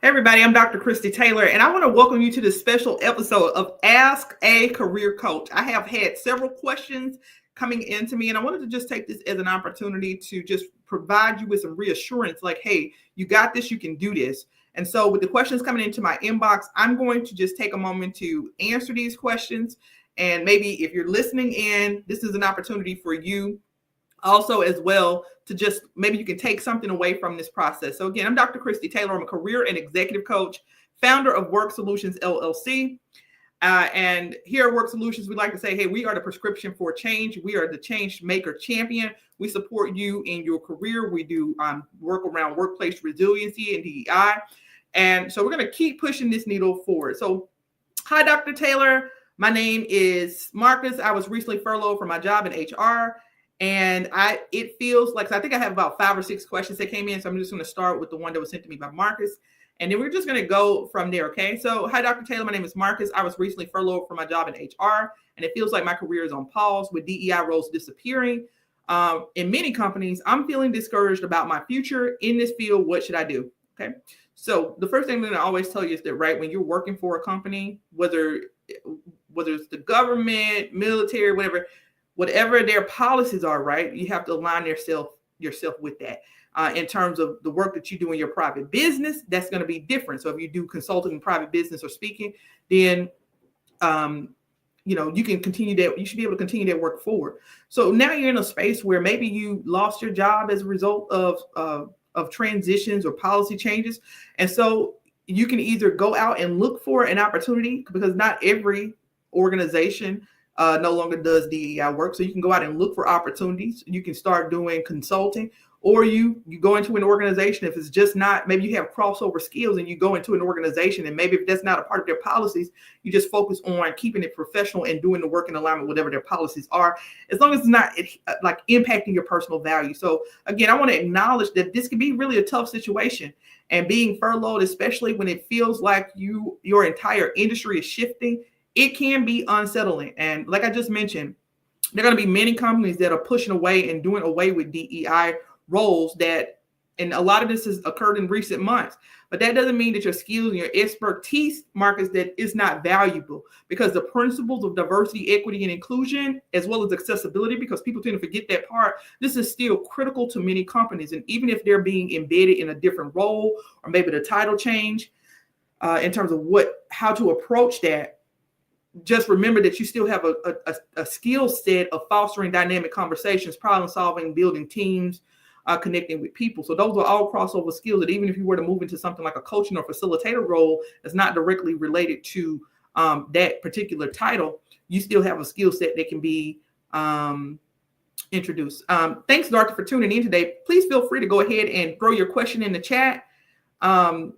Hey everybody, I'm Dr. Kristy Taylor, and I want to welcome you to this special episode of Ask a Career Coach. I have had several questions coming into me, and I wanted to just take this as an opportunity to just provide you with some reassurance like, hey, you got this, you can do this. And so, with the questions coming into my inbox, I'm going to just take a moment to answer these questions. And maybe if you're listening in, this is an opportunity for you also as well to just maybe you can take something away from this process. So again, I'm Dr. Kristy Taylor. I'm a career and executive coach, founder of Work Solutions LLC. And here at Work Solutions, we like to say, hey, we are the prescription for change. We are the change maker champion. We support you in your career. We do work around workplace resiliency and DEI. And so we're going to keep pushing this needle forward. So hi, Dr. Taylor. My name is Marcus. I was recently furloughed from my job in HR. And it feels like, so I think I have about 5 or 6 questions that came in. So I'm just going to start with the one that was sent to me by Marcus. And then we're just going to go from there. Okay. So hi, Dr. Taylor. My name is Marcus. I was recently furloughed from my job in HR. And it feels like my career is on pause with DEI roles disappearing. In many companies, I'm feeling discouraged about my future in this field. What should I do? Okay. So the first thing that I always tell you is that, right, when you're working for a company, whether it's the government, military, whatever their policies are, right, you have to align yourself with that. In terms of the work that you do in your private business, that's going to be different. So if you do consulting in private business or speaking, then you can continue that. You should be able to continue that work forward. So now you're in a space where maybe you lost your job as a result of transitions or policy changes, and so you can either go out and look for an opportunity, because not every organization no longer does DEI work. So you can go out and look for opportunities. You can start doing consulting, or you go into an organization. If it's just not, maybe you have crossover skills and you go into an organization, and maybe if that's not a part of their policies, you just focus on keeping it professional and doing the work in alignment with whatever their policies are, as long as it's not like impacting your personal value. So again, I want to acknowledge that this can be really a tough situation, and being furloughed, especially when it feels like your entire industry is shifting, it can be unsettling. And like I just mentioned, there are going to be many companies that are pushing away and doing away with DEI roles and a lot of this has occurred in recent months. But that doesn't mean that your skills and your expertise, Marcus, that is not valuable, because the principles of diversity, equity, and inclusion, as well as accessibility, because people tend to forget that part, this is still critical to many companies. And even if they're being embedded in a different role, or maybe the title change, in terms of how to approach that, just remember that you still have a skill set of fostering dynamic conversations, problem solving, building teams, connecting with people. So those are all crossover skills that even if you were to move into something like a coaching or facilitator role that's not directly related to that particular title, you still have a skill set that can be introduced. Thanks, Dorothy, for tuning in today. Please feel free to go ahead and throw your question in the chat. I'm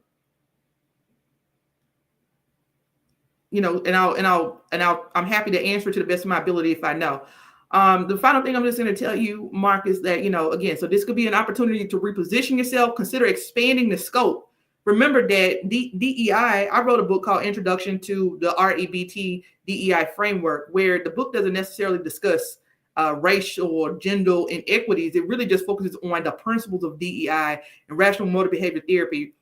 happy to answer to the best of my ability if I know. The final thing I'm just going to tell you, Mark, is that, again, so this could be an opportunity to reposition yourself, consider expanding the scope. Remember that DEI, I wrote a book called Introduction to the REBT DEI Framework, where the book doesn't necessarily discuss racial or gender inequities. It really just focuses on the principles of DEI and rational motor behavior therapy,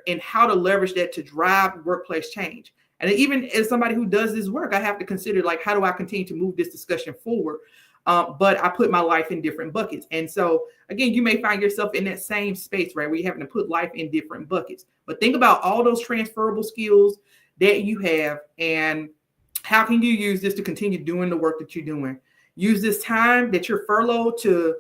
and how to leverage that to drive workplace change. And even as somebody who does this work, I have to consider, like, how do I continue to move this discussion forward? But I put my life in different buckets. And so, again, you may find yourself in that same space, right, where you're having to put life in different buckets. But think about all those transferable skills that you have, and how can you use this to continue doing the work that you're doing? Use this time that you're furloughed to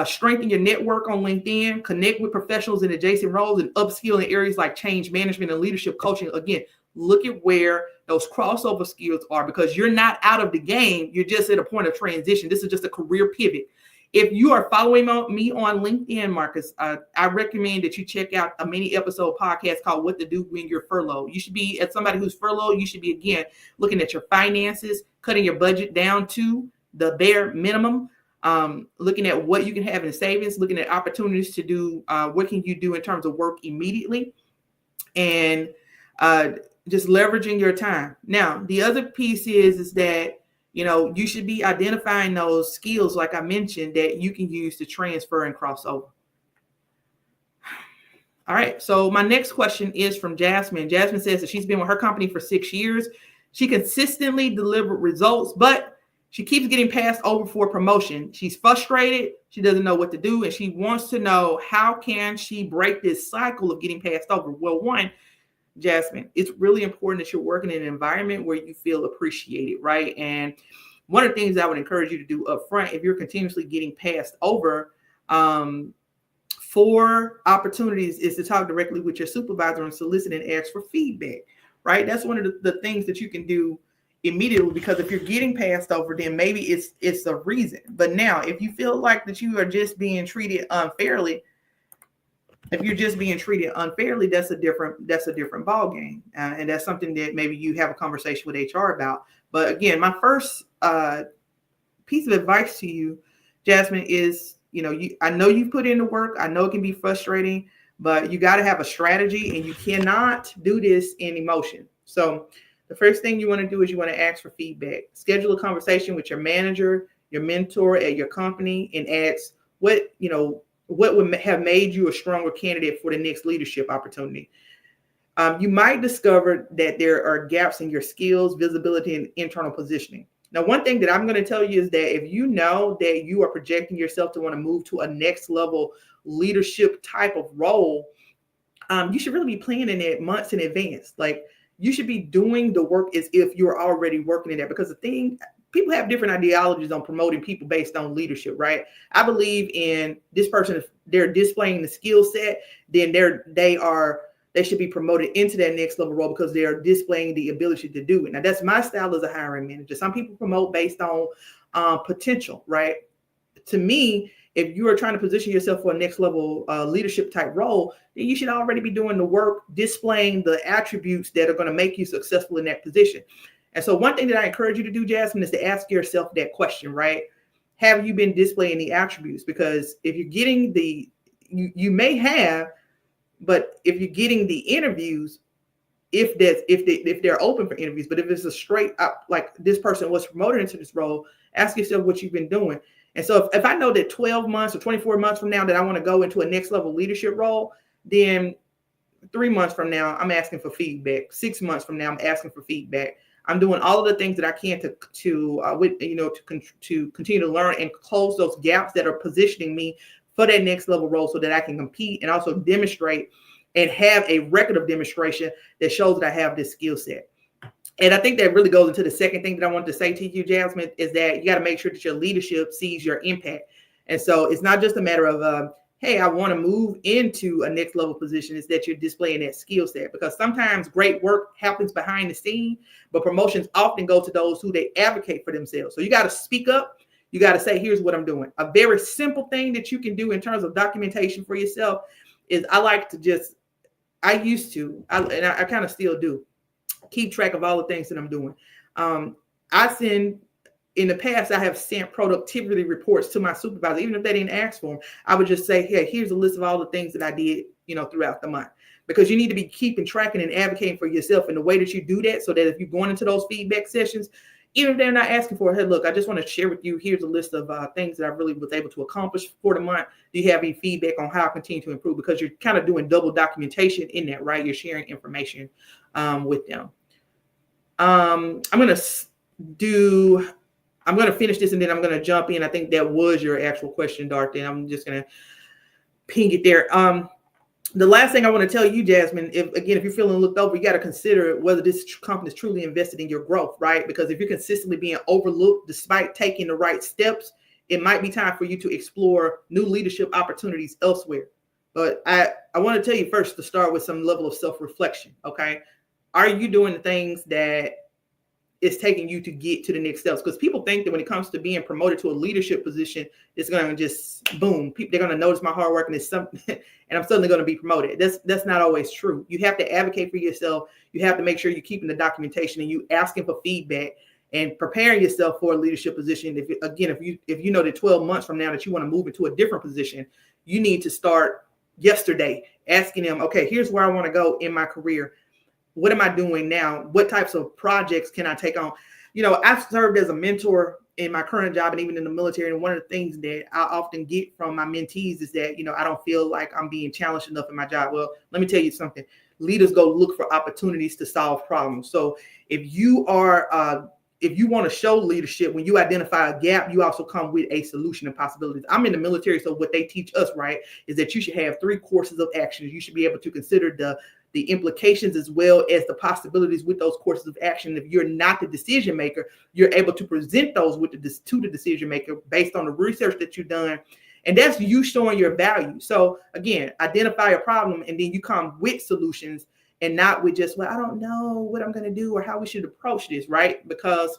strengthen your network on LinkedIn, connect with professionals in adjacent roles, and upskill in areas like change management and leadership coaching. Again, look at where those crossover skills are, because you're not out of the game. You're just at a point of transition. This is just a career pivot. If you are following me on LinkedIn, Marcus, I recommend that you check out a mini episode podcast called What to Do When You're Furloughed. You should be, as somebody who's furloughed, you should be, again, looking at your finances, cutting your budget down to the bare minimum, looking at what you can have in savings, looking at opportunities to do, what can you do in terms of work immediately, and just leveraging your time. Now, the other piece is that, you should be identifying those skills, like I mentioned, that you can use to transfer and cross over. All right. So my next question is from Jasmine. Jasmine says that she's been with her company for 6 years. She consistently delivered results, but she keeps getting passed over for promotion. She's frustrated. She doesn't know what to do. And she wants to know, how can she break this cycle of getting passed over? Well, one, Jasmine, it's really important that you're working in an environment where you feel appreciated, right? And one of the things I would encourage you to do up front, if you're continuously getting passed over, for opportunities, is to talk directly with your supervisor and solicit and ask for feedback, right? That's one of the things that you can do immediately, because if you're getting passed over, then maybe it's a reason. But now, if you feel like that you are just being treated unfairly, if you're just being treated unfairly, that's a different ball game, and that's something that maybe you have a conversation with HR about. But again, my first piece of advice to you, Jasmine, is, I know you've put in the work. I know it can be frustrating, but you got to have a strategy, and you cannot do this in emotion. So the first thing you want to do is you want to ask for feedback. Schedule a conversation with your manager, your mentor at your company, and ask what would have made you a stronger candidate for the next leadership opportunity. You might discover that there are gaps in your skills, visibility, and internal positioning. Now, one thing that I'm going to tell you is that if you know that you are projecting yourself to want to move to a next level leadership type of role, you should really be planning it months in advance. Like, you should be doing the work as if you're already working in that, because people have different ideologies on promoting people based on leadership, right? I believe in this person, if they're displaying the skill set, then they should be promoted into that next level role because they are displaying the ability to do it. Now, that's my style as a hiring manager. Some people promote based on potential, right? To me, if you are trying to position yourself for a next level leadership type role, then you should already be doing the work, displaying the attributes that are going to make you successful in that position. And so one thing that I encourage you to do, Jasmine, is to ask yourself that question, right? Have you been displaying the attributes? Because if you're getting you may have, but if you're getting the interviews, if they're open for interviews, but if it's a straight up, like, this person was promoted into this role, ask yourself what you've been doing. And so if I know that 12 months or 24 months from now that I want to go into a next level leadership role, then 3 months from now, I'm asking for feedback. 6 months from now, I'm asking for feedback. I'm doing all of the things that I can to continue to learn and close those gaps that are positioning me for that next level role, so that I can compete and also demonstrate and have a record of demonstration that shows that I have this skill set. And I think that really goes into the second thing that I wanted to say to you, Jasmine, is that you got to make sure that your leadership sees your impact. And so it's not just a matter of, hey, I want to move into a next level position. It's that you're displaying that skill set, because sometimes great work happens behind the scene, but promotions often go to those who they advocate for themselves. So you got to speak up. You got to say, here's what I'm doing. A very simple thing that you can do in terms of documentation for yourself is, I kind of still do, keep track of all the things that I'm doing. In the past, I have sent productivity reports to my supervisor, even if they didn't ask for them. I would just say, hey, here's a list of all the things that I did, throughout the month, because you need to be keeping tracking and advocating for yourself in the way that you do that, so that if you're going into those feedback sessions, even if they're not asking for, hey, look, I just want to share with you, here's a list of things that I really was able to accomplish for the month. Do you have any feedback on how I continue to improve? Because you're kind of doing double documentation in that, right? You're sharing information with them. I'm going to finish this, and then I'm going to jump in. I think that was your actual question, Dorothy, and I'm just going to ping it there. The last thing I want to tell you, Jasmine, if you're feeling looked over, you got to consider whether this company is truly invested in your growth, right? Because if you're consistently being overlooked despite taking the right steps, it might be time for you to explore new leadership opportunities elsewhere. But I want to tell you first to start with some level of self-reflection, okay? Are you doing the things that is taking you to get to the next steps? Because people think that when it comes to being promoted to a leadership position, it's going to just boom. They're going to notice my hard work, and it's something, and I'm suddenly going to be promoted. That's not always true. You have to advocate for yourself. You have to make sure you're keeping the documentation, and you asking for feedback and preparing yourself for a leadership position. If you know that 12 months from now that you want to move into a different position, you need to start yesterday asking them, okay, here's where I want to go in my career. What am I doing now? What types of projects can I take on? I've served as a mentor in my current job and even in the military. And one of the things that I often get from my mentees is that, I don't feel like I'm being challenged enough in my job. Well, let me tell you something. Leaders go look for opportunities to solve problems. So if you want to show leadership, when you identify a gap, you also come with a solution and possibilities. I'm in the military, so what they teach us, right, is that you should have 3 courses of action. You should be able to consider the implications as well as the possibilities with those courses of action. If you're not the decision maker, you're able to present those to the decision maker based on the research that you've done. And that's you showing your value. So again, identify a problem and then you come with solutions and not with just, well, I don't know what I'm going to do or how we should approach this, right? Because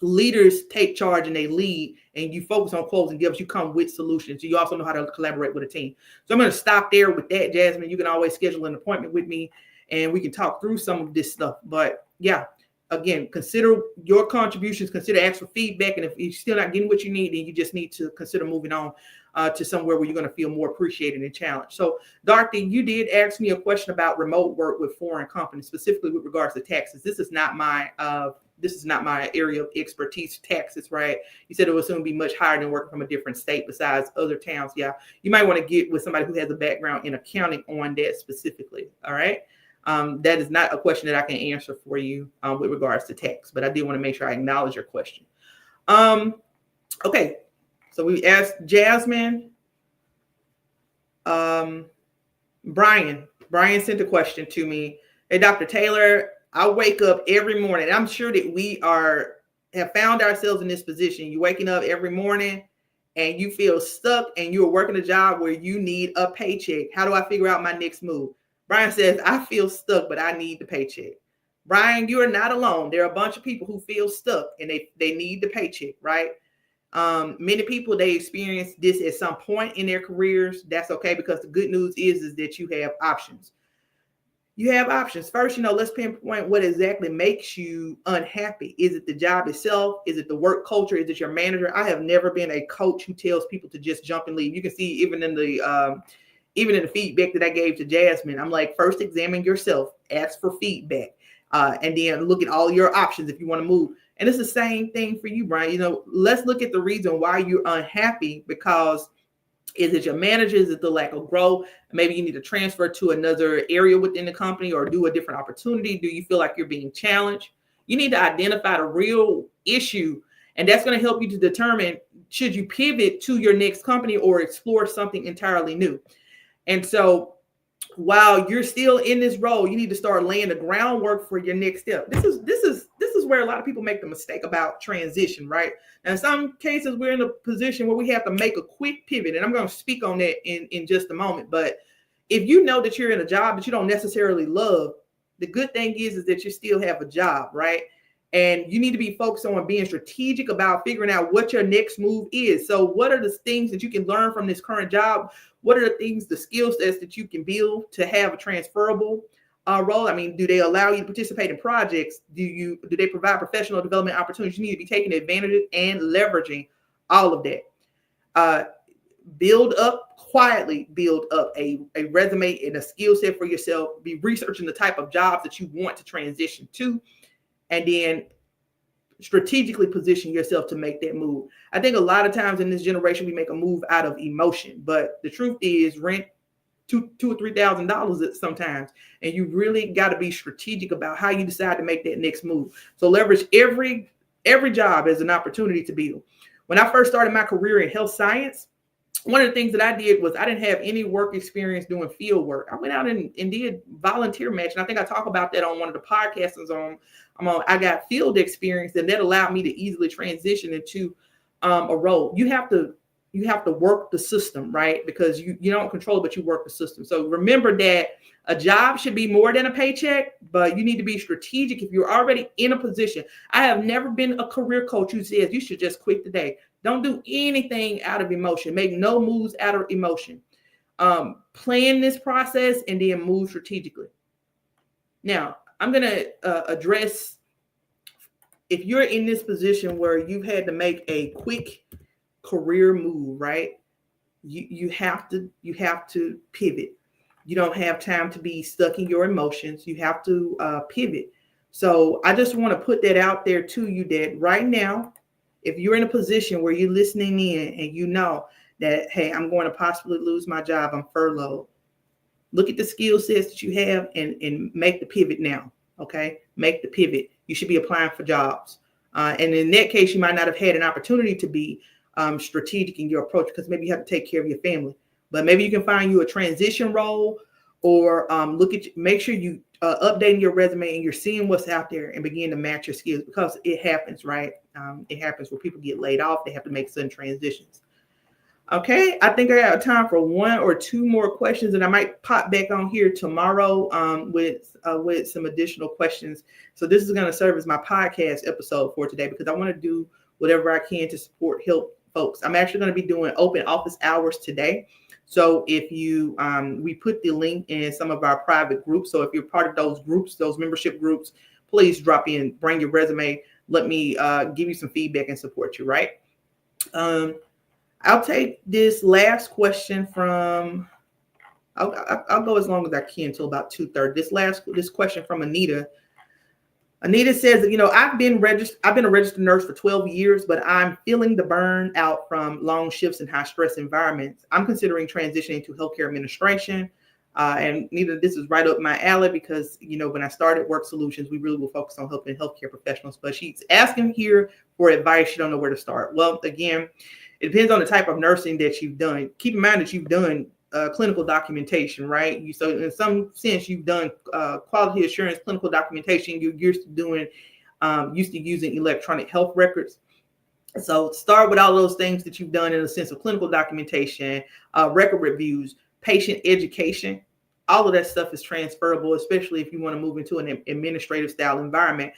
leaders take charge and they lead, and you focus on closing deals. You come with solutions. You also know how to collaborate with a team. So I'm going to stop there with that, Jasmine. You can always schedule an appointment with me and we can talk through some of this stuff. But yeah, again, consider your contributions, consider ask for feedback. And if you're still not getting what you need, then you just need to consider moving on to somewhere where you're going to feel more appreciated and challenged. So Dorothy, you did ask me a question about remote work with foreign companies, specifically with regards to taxes. This is not my area of expertise, taxes, right? You said it will soon be much higher than working from a different state besides other towns. Yeah, you might want to get with somebody who has a background in accounting on that specifically. All right. That is not a question that I can answer for you with regards to tax, but I did want to make sure I acknowledge your question. Okay. So we asked Jasmine. Brian sent a question to me. Hey, Dr. Taylor, I wake up every morning. I'm sure that we have found ourselves in this position. You're waking up every morning and you feel stuck and you're working a job where you need a paycheck. How do I figure out my next move? Brian says, I feel stuck, but I need the paycheck. Brian, you are not alone. There are a bunch of people who feel stuck and they need the paycheck, right? Many people, they experience this at some point in their careers. That's okay, because the good news is that you have options. You have options. First, let's pinpoint what exactly makes you unhappy. Is it the job itself? Is it the work culture? Is it your manager? I have never been a coach who tells people to just jump and leave. You can see even in the feedback that I gave to Jasmine, I'm like, first examine yourself, ask for feedback, and then look at all your options if you want to move. And it's the same thing for you, Brian. Let's look at the reason why you're unhappy, because is it your manager? Is it the lack of growth? Maybe you need to transfer to another area within the company or do a different opportunity. Do you feel like you're being challenged? You need to identify the real issue, and that's going to help you to determine, should you pivot to your next company or explore something entirely new? And so while you're still in this role, you need to start laying the groundwork for your next step. This is where a lot of people make the mistake about transition, right? Now, in some cases, we're in a position where we have to make a quick pivot, and I'm going to speak on that in just a moment. But if you know that you're in a job that you don't necessarily love, the good thing is that you still have a job, right? And you need to be focused on being strategic about figuring out what your next move is. So what are the things that you can learn from this current job? What are the things, the skill sets that you can build to have a transferable role? I mean, do they allow you to participate in projects? Do they provide professional development opportunities? You need to be taking advantage of and leveraging all of that. Build up a resume and a skill set for yourself. Be researching the type of jobs that you want to transition to, and then strategically position yourself to make that move. I think a lot of times in this generation, we make a move out of emotion, but the truth is rent $2,000 or $3,000 sometimes. And you really got to be strategic about how you decide to make that next move. So leverage every job as an opportunity to build. When I first started my career in health science, one of the things that I did was I didn't have any work experience doing field work. I went out and did volunteer match. And I think I talk about that on one of the podcasts I got field experience, and that allowed me to easily transition into a role. You have to work the system, right? Because you don't control it, but you work the system. So remember that a job should be more than a paycheck, but you need to be strategic if you're already in a position. I have never been a career coach who says you should just quit today. Don't do anything out of emotion. Make no moves out of emotion. Plan this process and then move strategically. Now, I'm going to address, if you're in this position where you've had to make a quick career move, right? You have to pivot. You don't have time to be stuck in your emotions. You have to pivot. So I just want to put that out there to you that right now, if you're in a position where you're listening in and you know that, hey, I'm going to possibly lose my job, I'm furloughed, look at the skill sets that you have and make the pivot now. Okay, make the pivot. You should be applying for jobs. And in that case, you might not have had an opportunity to be strategic in your approach because maybe you have to take care of your family. But maybe you can find you a transition role, or make sure you updating your resume and you're seeing what's out there and begin to match your skills, because it happens, right? It happens where people get laid off. They have to make sudden transitions. Okay, I think I have time for one or two more questions, and I might pop back on here tomorrow with some additional questions. So this is going to serve as my podcast episode for today, because I want to do whatever I can to support help folks. I'm actually going to be doing open office hours today. So if you, we put the link in some of our private groups. So if you're part of those groups, those membership groups, please drop in, bring your resume. Let me give you some feedback and support you, right? I'll take this last question from, I'll go as long as I can till about 2:30. This question from Anita. Anita says, I've been a registered nurse for 12 years, but I'm feeling the burnout from long shifts and high stress environments. I'm considering transitioning to healthcare administration. And Anita, this is right up my alley, because, when I started Work Solutions, we really will focus on helping healthcare professionals, but she's asking here for advice. She don't know where to start. Well, again, it depends on the type of nursing that you've done. Keep in mind that you've done clinical documentation, right? So in some sense, you've done quality assurance, clinical documentation. You're used to using electronic health records. So start with all those things that you've done in the sense of clinical documentation, record reviews, patient education. All of that stuff is transferable, especially if you want to move into an administrative style environment.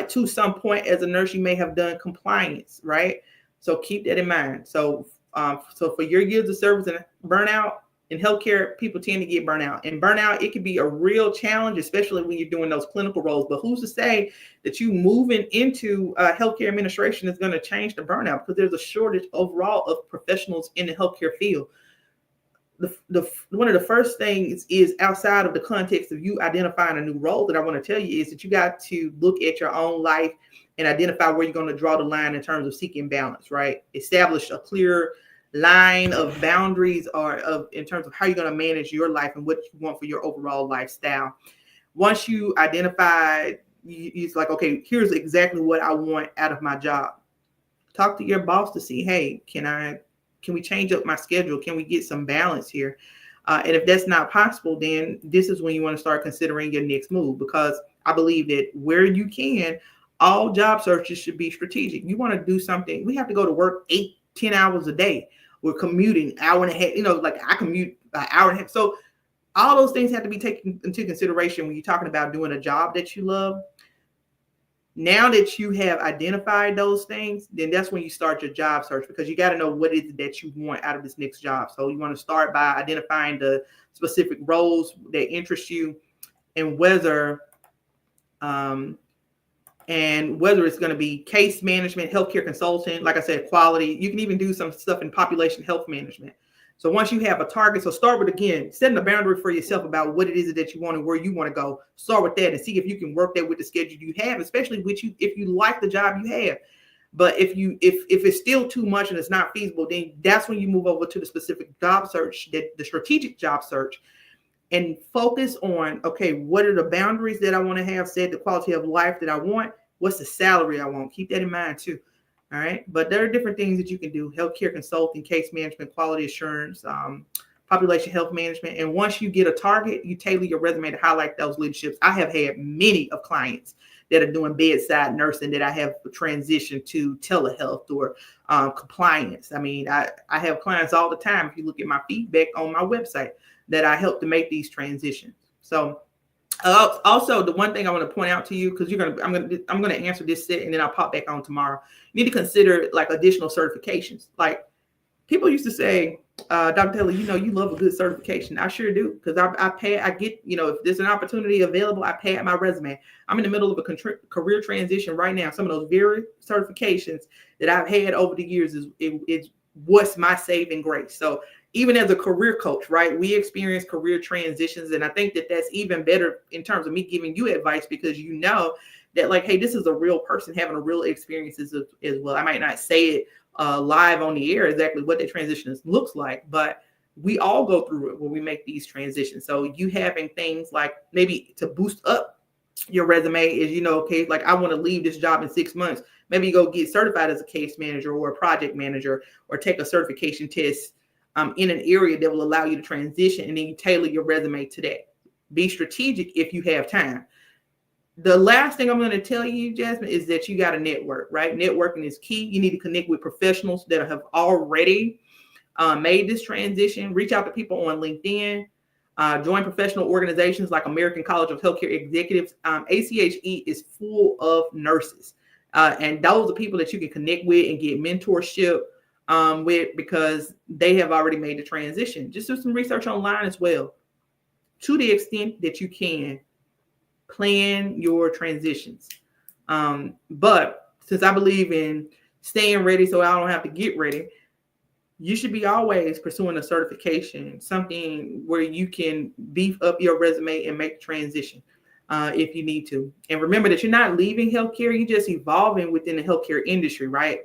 To some point as a nurse, you may have done compliance, right? So keep that in mind. So for your years of service and burnout in healthcare, people tend to get burnout. And burnout, it can be a real challenge, especially when you're doing those clinical roles. But who's to say that you moving into healthcare administration is going to change the burnout? Because there's a shortage overall of professionals in the healthcare field. One of the first things is, outside of the context of you identifying a new role, that I want to tell you is that you got to look at your own life and identify where you're going to draw the line in terms of seeking balance, right? Establish a clear line of boundaries in terms of how you're going to manage your life and what you want for your overall lifestyle. Once you identify, it's like, okay, here's exactly what I want out of my job. Talk to your boss to see, hey, can we change up my schedule? Can we get some balance here? And if that's not possible, then this is when you want to start considering your next move, because I believe that where you can, all job searches should be strategic. You want to do something. We have to go to work 8-10 hours a day. We're commuting hour and a half, like I commute an hour and a half. So all those things have to be taken into consideration when you're talking about doing a job that you love. Now that you have identified those things, then that's when you start your job search, because you got to know what is it that you want out of this next job. So you want to start by identifying the specific roles that interest you, and whether it's going to be case management, healthcare consulting, like I said, quality. You can even do some stuff in population health management. So once you have a target, so start with, again, setting a boundary for yourself about what it is that you want and where you want to go. Start with that and see if you can work that with the schedule you have, especially if you like the job you have. But if it's still too much and it's not feasible, then that's when you move over to the specific job search, the strategic job search, and focus on, okay, what are the boundaries that I want to have set, the quality of life that I want, what's the salary I want. Keep that in mind too. All right. But there are different things that you can do: healthcare consulting, case management, quality assurance, population health management. And once you get a target, you tailor your resume to highlight those leaderships. I have had many of clients that are doing bedside nursing that I have transitioned to telehealth or compliance. I mean, I have clients all the time, if you look at my feedback on my website, that I help to make these transitions. So also, the one thing I want to point out to you, because I'm going to answer this set and then I'll pop back on tomorrow. You need to consider like additional certifications. Like people used to say, Dr. Taylor, you love a good certification. I sure do, because I get, if there's an opportunity available, I pay at my resume. I'm in the middle of a career transition right now. Some of those very certifications that I've had over the years is what's my saving grace. So even as a career coach, right, we experience career transitions. And I think that that's even better in terms of me giving you advice, because that like, hey, this is a real person having a real experiences as well. I might not say it live on the air exactly what the transition looks like, but we all go through it when we make these transitions. So you having things like maybe to boost up your resume is, okay, like I want to leave this job in 6 months. Maybe you go get certified as a case manager or a project manager, or take a certification test in an area that will allow you to transition, and then you tailor your resume to that. Be strategic if you have time. The last thing I'm going to tell you, Jasmine, is that you got to network, right? Networking is key. You need to connect with professionals that have already made this transition. Reach out to people on LinkedIn. Join professional organizations like American College of Healthcare Executives. ACHE is full of nurses. And those are people that you can connect with and get mentorship with, because they have already made the transition. Just do some research online as well. To the extent that you can, plan your transitions. But since I believe in staying ready so I don't have to get ready, you should be always pursuing a certification, something where you can beef up your resume and make the transition if you need to. And remember that you're not leaving healthcare, you're just evolving within the healthcare industry, right?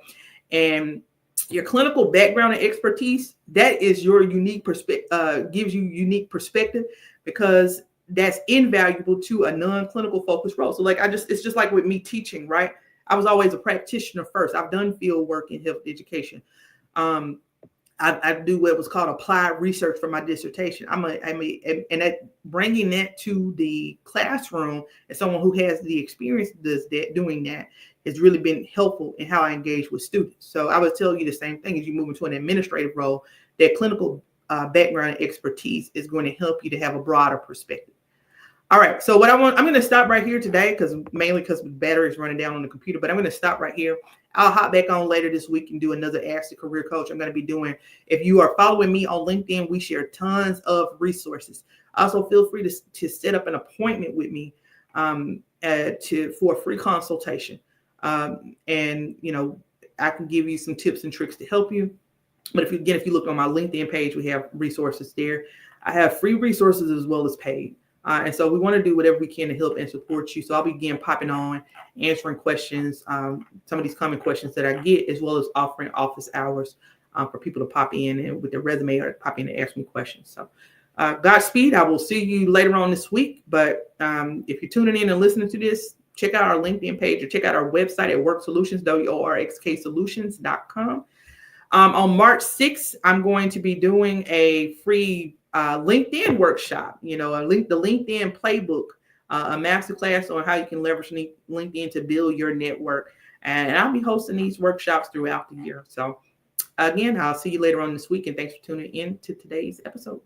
And your clinical background and expertise, that is your unique perspective, gives you unique perspective, because that's invaluable to a non-clinical focused role. So like it's just like with me teaching, right? I was always a practitioner first. I've done field work in health education. I do what was called applied research for my dissertation. And bringing that to the classroom as someone who has the experience doing that has really been helpful in how I engage with students. So I would tell you the same thing as you move into an administrative role, that clinical background and expertise is going to help you to have a broader perspective. All right. So I'm going to stop right here today, mainly because the battery is running down on the computer, but I'm going to stop right here. I'll hop back on later this week and do another Ask the Career Coach. I'm going to be doing, if you are following me on LinkedIn, we share tons of resources. Also, feel free to set up an appointment with me for a free consultation. And, I can give you some tips and tricks to help you. But if you look on my LinkedIn page, we have resources there. I have free resources as well as paid. And so we want to do whatever we can to help and support you. So I'll begin popping on, answering questions, some of these common questions that I get, as well as offering office hours for people to pop in and with their resume or pop in and ask me questions. So Godspeed. I will see you later on this week. But if you're tuning in and listening to this, check out our LinkedIn page or check out our website at worksolutions, worksolutions.com. On March 6th, I'm going to be doing a free LinkedIn workshop, the LinkedIn playbook, a masterclass on how you can leverage LinkedIn to build your network. And I'll be hosting these workshops throughout the year. So again, I'll see you later on this week, and thanks for tuning in to today's episode.